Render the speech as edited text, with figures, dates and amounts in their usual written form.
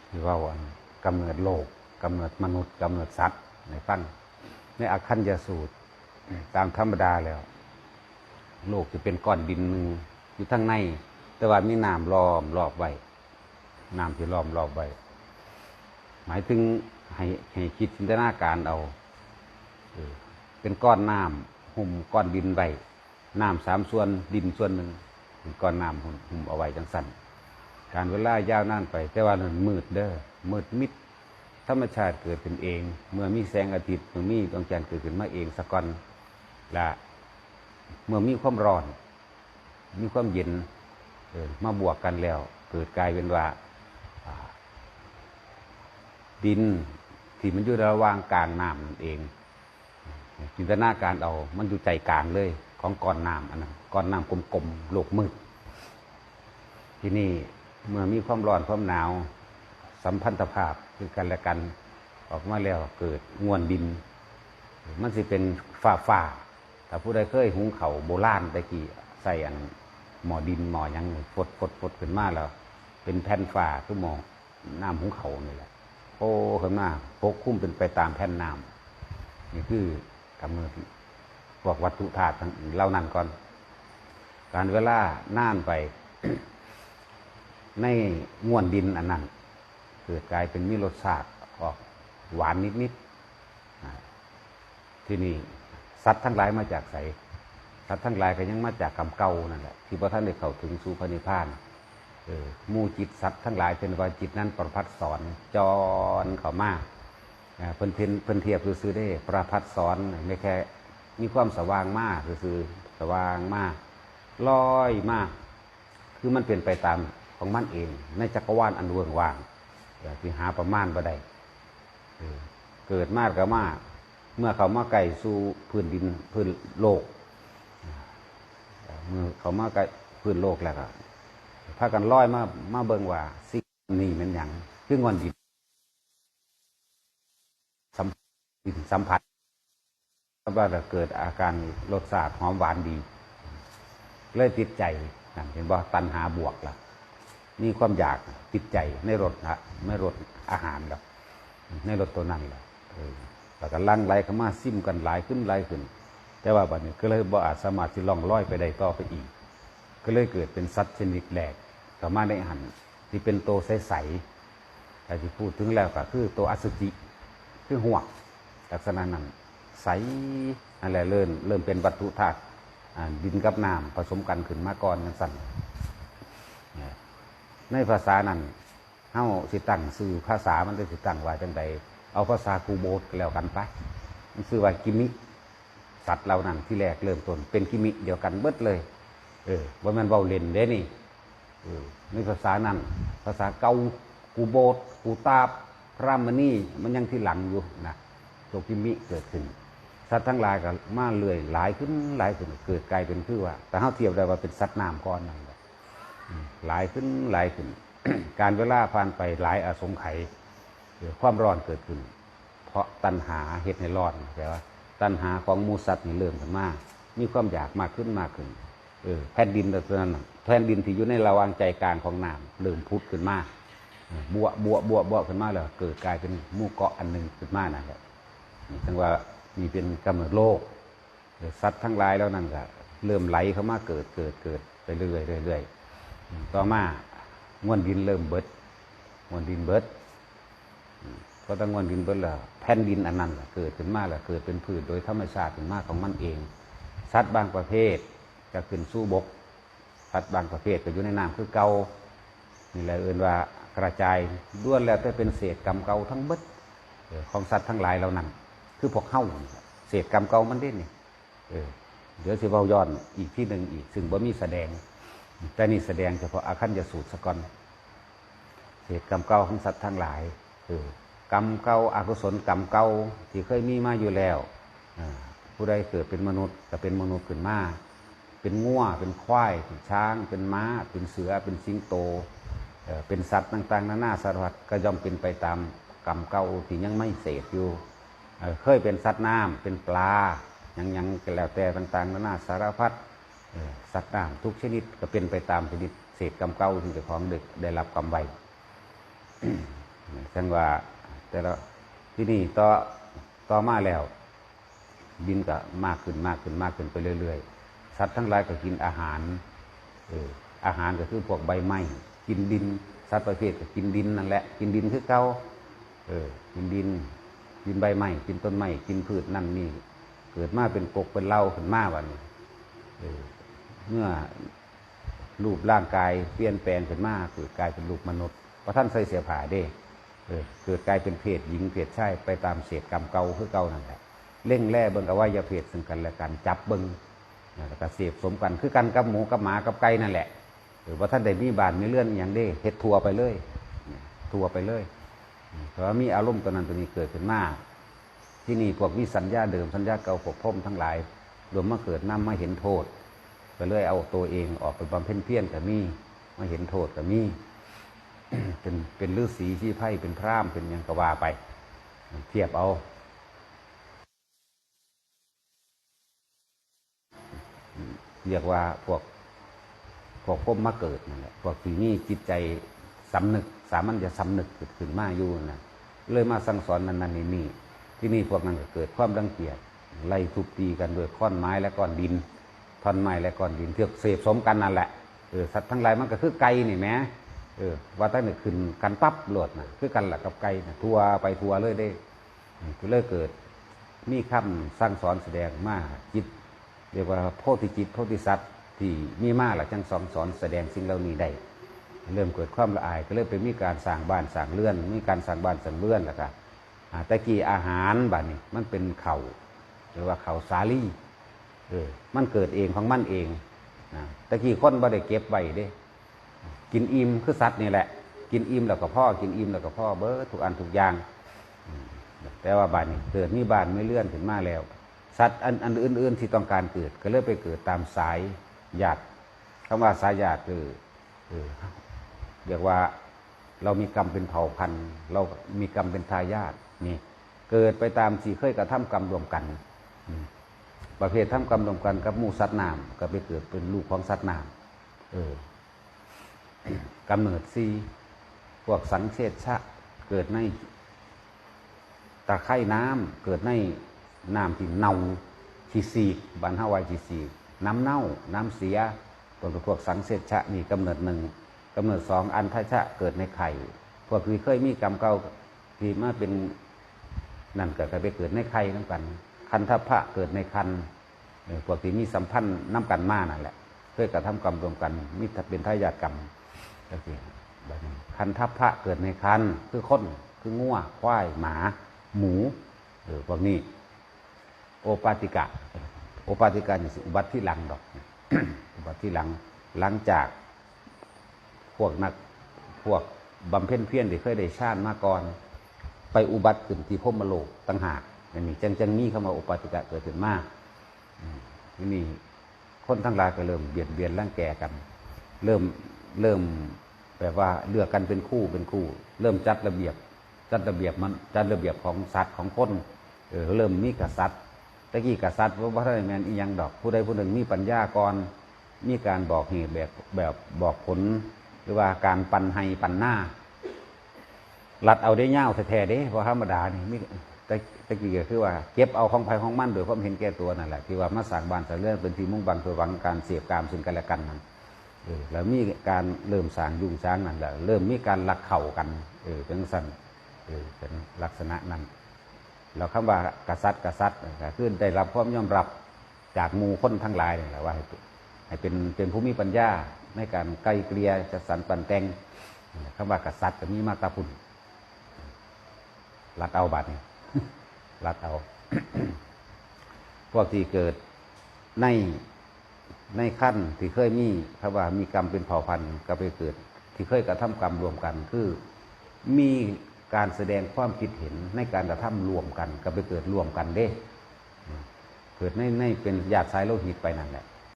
ที่ว่ากำเนิดโลกกำเนิดมนุษย์กำเนิดสัตว์ในฟังในอคัญญสูตรตามธรรมดาแล้วโลกจะเป็นก้อนดินนึงอยู่ทั้งในแต่ว่ามีน้ำล้อมรอบไว้น้ำที่ล้อมรอบไว้หมายถึงให้คิดจินตนาการเอาเป็นก้อนน้ำหุ้มก้อนดินไว้น้ำ3 ส่วนดินส่วนหนึ่งเป็นก้อนน้ำหุ้มเอาไว้จังสั้นการเวลายาวนานไปแต่ว่ามันมืดเด้อมืดมิดธรรมชาติเกิดขึ้นเองเมื่อมีแสงอาทิตย์เมื่อมีดวงจันทร์เกิดขึ้นมาเองสักก้อนละเมื่อมีความร้อนมีความเย็นมาบวกกันแล้วเกิดกลายเป็นว่าดินที่มันอยู่ระหว่างกลางน้ำนั่นเองจินตนาการเอามันอยู่ใจกลางเลยของก้อนน้ำอันนั้นก้อนน้ำกลมๆโลกมืดที่นี่เมื่อมีความร้อนความหนาวสัมพันธภาพคือกันและกันออกมาแล้วเกิดง่วนดินมันสิเป็นฝ้าถ้าผู้ใดเคยหุงข้าวโบราณตะกี้ใส่อันหม้อดินหม้อยังฟดขึ้นมาแล้วเป็นแผ่นฝ้าคือหม้อน้ำหุงข้าวนี่แหละโอ้ขึ้นมาปกคลุมเป็นไปตามแผ่นน้ำนี่คือกำเนิดพวกวัตถุธาตุเหล่านั้นก่อนการเวลานานไป ในง่วนดินอันนั้นเกิดกลายเป็นมีรสชาติออกหวานนิดๆที่นี่สัตว์ทั้งหลายมาจากไสสัตว์ทั้งหลายก็ยังมาจากกรรมเก่านั่นแหละที่พระท่านได้เข้าถึงสู่พระนิพพานหมู่จิตสัตว์ทั้งหลายเป็นว่าจิตนั้นประพัดสอนจรเข้ามาเพิ่นเทียบซื่อๆได้ประพัดสอนไม่แค่มีความสว่างมากซื่อๆสว่างมากลอยมากคือมันเป็นไปตามของมันเองในจักรวาลอันเวิ้งว่างที่หาประมาณบ่ได้เกิดมากก็มากเมื่อเขามาไกลสู่พื้นดินพื้นโลกเมื่อเขามาไกลพื้นโลกแล้วก็พากันลอยมาเบิ่งว่าสิ่งนี้มันหยังคืองอนดินสัมผัสว่าจะเกิดอาการรสชาติหอมหวานดีเลยติดใจนั่นเห็นบ่ตัณหาบวกล่ะมีความอยากติดใจในรสไม่รสอาหารหรอกในรสตัวนั้นแหละแล้วก็ลั่งไหลเข้ามาซิ่มกันหลายขึ้นแต่ว่าบัดนี้ก็เลยบ่อาจสามารถที่ล่องลอยไปได้ต่อไปอีกก็เลยเกิดเป็นสัตว์ชนิดแรกเข้ามาในหันที่เป็นโตใสๆแต่ที่พูดถึงแล้วก็คือโตอสุจิคือหัวลักษณะนั้นใสอะไรเริ่มเป็นวัตถุธาตุดินกับน้ำผสมกันขึ้นมาก่อนนั่นสั่นในภาษานั้นเฮาสิตั้งชื่อภาษามันได้สิตั้งว่าจังใดเอาภาษากูโบสก็แล้วกันไปมันชื่อว่ากิมิสัตว์เหล่านั้นที่แรกเริ่มต้นเป็นกิมิเดียวกันเบิดเลยว่ามันเว้าเล่นเด้นี่ในภาษานั้นภาษาเกากูโบสกูตาบพรามณีมันยังที่หลังอยู่นะตัวกิมิเกิดขึ้นสัตว์ทั้งหลายก็มาเรื่อยหลายขึ้นเกิดกลายเป็นคือว่าแต่เฮาเทียบได้ว่าเป็นสัตว์น้ำก้อนนั่นแหละหลายขึ้น การเวลาผ่านไปหลายอสงไขยความร้อนเกิดขึ้นเพราะตัณหาเหตุให้ร้อนแปลว่าตัณหาของหมู่สัตว์นี่เริ่มขึ้นมามีความอยากมากขึ้นแผ่นดินตัวนั้นแผ่นดินที่อยู่ในระหว่างใจกลางของน้ำเริ่มพุดขึ้นมาบัวขึ้นมาแล้วเกิดกลายเป็นหมู่เกาะอันหนึ่งขึ้นมานั่นแหละนี่ถึงว่ามีเป็นกำเนิดโลกสัตว์ทั้งหลายแล้วนั่นก็เริ่มไหลเข้ามาเกิดไปเรื่อยต่อมาง่วนดินเริ่มเบิดง่วนดินเบิดก็ต้องง่วนดินเบิดแล้วแผ่นดินอันนั้นเกิดขึ้นมาแล้วเกิดเป็นพืชโดยธรรมชาติขึ้นมาของมันเองสัตว์บางประเภทจะขึ้นสู่บกสัตว์บางประเภทก็อยู่ในน้ำคือเก่านี่แหละว่ากระจายด้วนแล้วแต่เป็นเศษกรรมเก่าทั้งเบิดของสัตว์ทั้งหลายเหล่านั้นคือพวกเฮ้าเศษกรรมเก่ามันเด่นนี่เดี๋ยวสิเว้าย้อนอีกที่หนึ่งอีกซึ่งบ่มีแสดงแต่นี่แสดงเฉพาะอาคัญญสูตรสกอนเศษกรรมเก่าของสัตว์ทั้งหลายกรรมเก่าอกุศลกรรมเก่าที่เคยมีมาอยู่แล้วผู้ใดเกิดเป็นมนุษย์ก็เป็นมนุษย์ขึ้นมาเป็นงัวเป็นควายเป็นช้างเป็นม้าเป็นเสือเป็นสิงโตเป็นสัตว์ต่างๆนานาสารพัดก็ย่อมเป็นไปตามกรรมเก่าที่ยังไม่เสร็จอยู่เคยเป็นสัตว์น้ำเป็นปลายังก็แล้วแต่ต่างๆนานาสารพัดสัตว์น้ำทุกชนิดก็เป็นไปตามชนิดเศษกรรมเก่าที่เจ้าของได้รับกรรมไว้ จังว่าแต่ละที่นี่ต่อมาแล้วดินก็มากขึ้นมากขึ้นมากขึ้นไปเรื่อยๆสัตว์ทั้งหลายก็กินอาหารอาหารก็คือพวกใบไม้กินดินสัตว์ประเภทก็กินดินนั่นแหละกินดินคือเก่ากินดินกินใบไม้กินต้นไม้กินพืชนั่นนี่เกิดมาเป็นกกเป็นเหล้าขึ้นมาวันนี้เมื่อรูปร่างกายเปลี่ยนแปลงขึ้นมาเกิดกลายเป็นรูปมนุษย์เพราะท่านใส่เสื้อผ้าเด้เกิดกลายเป็นเพศหญิงเพศชายไปตามเศษกรรมเก่าคือเก่านั่นแหละเล่งแร่เบิ่งอวัยวะเพศซึ่งกันและกันจับเบิ่งแล้วก็เสพสมกันคือกันกับหมูกับหมากับไก่นั่นแหละว่าท่านได้มีบานมีเลื่อนอย่างเด้เฮ็ดทัวไปเลยทัวไปเลยเพราะว่ามีอารมณ์ตัวนั้นตัวนี้เกิดขึ้นมาที่นี่พวกมีสัญญาเดิมสัญญาเก่าพวกพ่มทั้งหลายรวมมาเกิดน้ำมาเห็นโทษก็เลยเอาตัวเองออกไปบำเพ็ญเพียรกับมีมาเห็นโทษกับมี เป็นฤาษีชี้ไพ่เป็นพราหมณ์เป็นยังกว่าไปเทียบเอาเรียกว่าพวกพ่มมาเกิดนั่นแหละพวกที่นี่จิตใจสำนึกสามัญจะสำนึกขึ้นมาอยู่นะเลยมาสั่งสอนนั่นนี่ที่นี่พวกนั้นก็เกิดความรังเกียจไล่ทุบตีกันโดยค้อนไม้และก้อนดินท่อนไม้และก้อนดินเทือกเสพสมกันนั่นแหละสัตว์ทั้งหลายมันก็คือไก่นี่แม้ว่าตั้งแต่ขึ้นกันปั๊บโหลดนะคือกันแหละกับไก่นะทัวไปทัวเลยได้ก็เลยเกิดมีคำสั่งสอนแสดงมาจิตเรียกว่าโพธิจิตโพธิสัตว์ที่มีมาหละจังสอนแสดงสิ่งเหล่านี้ได้เริ่มเกิดความละอายก็เลยไปมีการสร้างบ้านสร้างเรือนมีการสร้างบ้านสร้างเรือนแล้วก็ตะกี้อาหารบ้านนี้มันเป็นเข่าหรือว่าเข่าสาลี่มันเกิดเองของมันเองตะกี้คนบ่ได้เก็บไว้เด้กินอิ่มคือสัตว์นี่แหละกินอิ่มแล้วก็พ่อกินอิ่มแล้วก็พ่อเบิดทุกอันทุกอย่างแต่ว่าบ้านนี้เกิดมีบ้านไม่เลื่อนถึงมาแล้วสัตว์อันอื่นๆที่ต้องการเกิดก็เลยไปเกิดตามสายญาติคำว่าสายญาติคือเรียกว่าเรามีกรรมเป็นเผ่าพันธุ์เรามีกรรมเป็นทายาทนี่เกิดไปตามที่เคยกระทำกรรมรวมกันประเภททำกรรมรวมกันกับหมู่สัตว์น้ำก็ไปเกิดเป็นลูกของสัตว์น้ำกำเนิดซีพวกสังเชษชะเกิดในตะไคร่น้ำเกิดในน้ำที่เน่าขี้ซีกบรรเทาไวขี้ซีกน้ำเน่าน้ำเสียตัวพวกสังเชษชะนี่กำเนิดหนึ่งกำเนิดสองอันทชะเกิดในไข่พวกที่เคยมีกรรมเก่าที่มาเป็นนั่นเกิดไปเกิดในไข่นั่นกันคันทัพพะเกิดในคันพวกที่มีสัมพันธ์น้ำกันมานั่นแหละเพื่อกระทำกรรมรวมกันมิตรเป็นทายาทกรรมก็คือคันทัพพะเกิดในคันคือคนคืองัวควายหมาหมูพวกนี้โอปาติกะนี่สิอุบัติที่หลังดอก อุบัติที่หลังจากพวกบำเพ็ญเพียรที่เคยได้ชาติมาก่อนไปอุบัติขึ้นที่พรหมโลกต่างหากนี่จังนี้เข้ามาโอปาติกะเกิดขึ้นมากนี่คนทั้งหลายก็เริ่มเบียดรังแกกันเริ่มแบบว่าเลือกกันเป็นคู่เริ่มจัดระเบียบของสัตว์ของคนเริ่มมีกษัตริย์ตะกี้กษัตริย์ว่าท่านแมนอีหยังดอกผู้ใดผู้หนึ่งมีปัญญาก่อนมีการบอกเหตุแบบบอกผลหรือว่าการปันให้ปันหน้ารัดเอาได้เง่าแท้ๆเด้เพราะธรรมดานี่มีตะกี้ก็คือว่าเก็บเอาของภัยของมันโดยความเห็นแก่ตัวนั่นแหละที่ว่ามาสร้างบ้านสร้างเรือนเป็นที่มุ่งบังเพื่อหวังการเสียบกามซึ่งกันและกันนั่นแล้วมีการเริ่มสร้างยุ่งสร้างนั่นแหละเริ่มมีการลักเข่ากันเป็นสั่นเป็นลักษณะนั้นเราคำว่ากษัตริย์ก็คือได้รับความยอมรับจากหมู่คนทั้งหลายนี่แหละว่าให้เป็นผู้มีปัญญาในการไกลเกลี่ยจัดสรรปันแต่งคำว่ากษัตริย์ก็มีมาตาพุ่นรัดเอาบัตรนี่ รัดเอา พวกที่เกิดในขั้นที่เคยมีคำว่ามีกรรมเป็นเผ่าพันธุ์ก็ไปเกิดที่เคยกระทำกรรมรวมกันคือมีการแสดงความคิดเห็นในการกระทำรวมกันก็ไปเกิดรวมกันเด้เกิดในเป็นญาติสายโลหิตไปนั่นแหละ